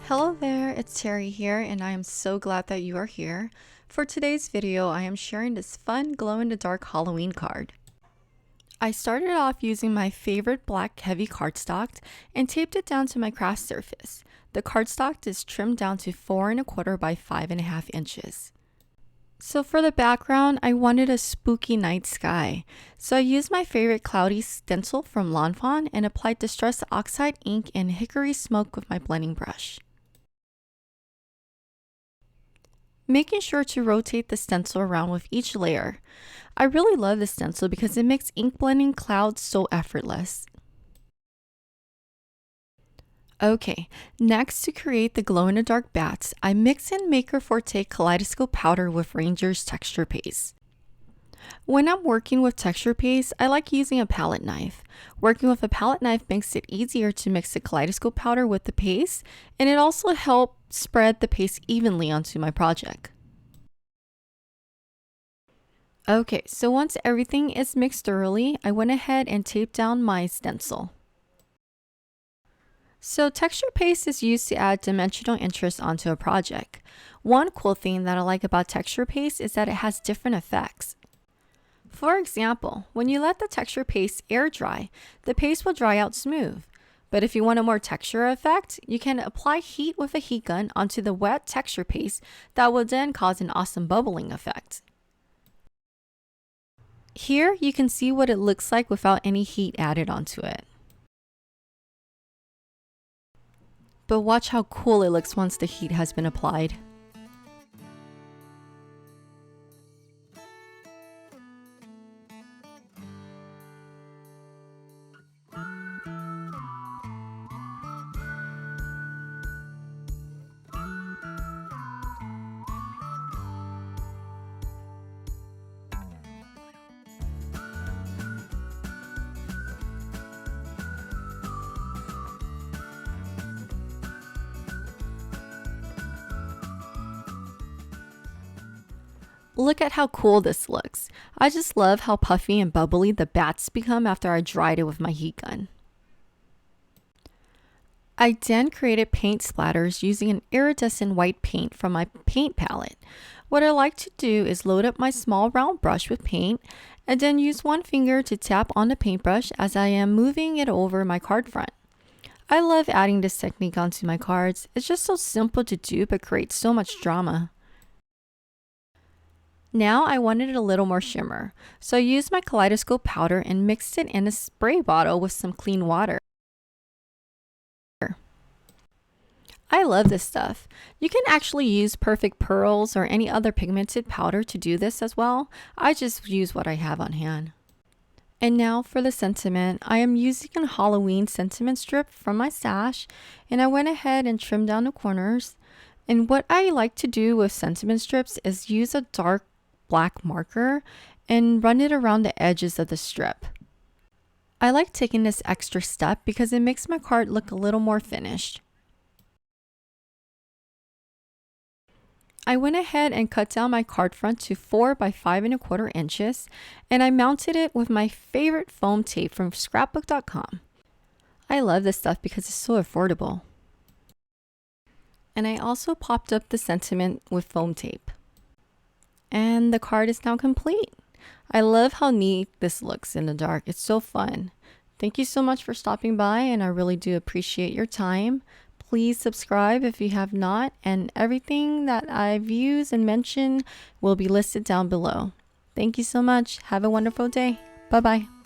Hello there, it's Theary here, and I am so glad that you are here. For today's video, I am sharing this fun glow-in-the-dark Halloween card. I started off using my favorite black heavy cardstock and taped it down to my craft surface. The cardstock is trimmed down to 4 1/4 by 5.5 inches. So for the background, I wanted a spooky night sky. So I used my favorite cloudy stencil from Lawn Fawn and applied Distress Oxide ink and hickory smoke with my blending brush. Making sure to rotate the stencil around with each layer. I really love this stencil because it makes ink blending clouds so effortless. Okay, next to create the glow-in-the-dark bats, I mix in Maker Forte Kaleidoscope Powder with Ranger's texture paste. When I'm working with texture paste, I like using a palette knife. Working with a palette knife makes it easier to mix the kaleidoscope powder with the paste, and it also helps spread the paste evenly onto my project. Okay, so once everything is mixed thoroughly, I went ahead and taped down my stencil. So texture paste is used to add dimensional interest onto a project. One cool thing that I like about texture paste is that it has different effects. For example, when you let the texture paste air dry, the paste will dry out smooth. But if you want a more texture effect, you can apply heat with a heat gun onto the wet texture paste that will then cause an awesome bubbling effect. Here you can see what it looks like without any heat added onto it. But watch how cool it looks once the heat has been applied. Look at how cool this looks. I just love how puffy and bubbly the bats become after I dried it with my heat gun. I then created paint splatters using an iridescent white paint from my paint palette. What I like to do is load up my small round brush with paint and then use one finger to tap on the paintbrush as I am moving it over my card front. I love adding this technique onto my cards. It's just so simple to do but creates so much drama. Now I wanted a little more shimmer, so I used my Kaleidoscope powder and mixed it in a spray bottle with some clean water. I love this stuff. You can actually use Perfect Pearls or any other pigmented powder to do this as well. I just use what I have on hand. And now for the sentiment. I am using a Halloween sentiment strip from my stash, and I went ahead and trimmed down the corners. And what I like to do with sentiment strips is use a dark black marker and run it around the edges of the strip. I like taking this extra step because it makes my card look a little more finished. I went ahead and cut down my card front to 4 by 5 1/4 inches, and I mounted it with my favorite foam tape from scrapbook.com. I love this stuff because it's so affordable. And I also popped up the sentiment with foam tape. And the card is now complete. I love how neat this looks in the dark. It's so fun. Thank you so much for stopping by, and I really do appreciate your time. Please subscribe if you have not, and everything that I've used and mentioned will be listed down below. Thank you so much. Have a wonderful day. Bye-bye.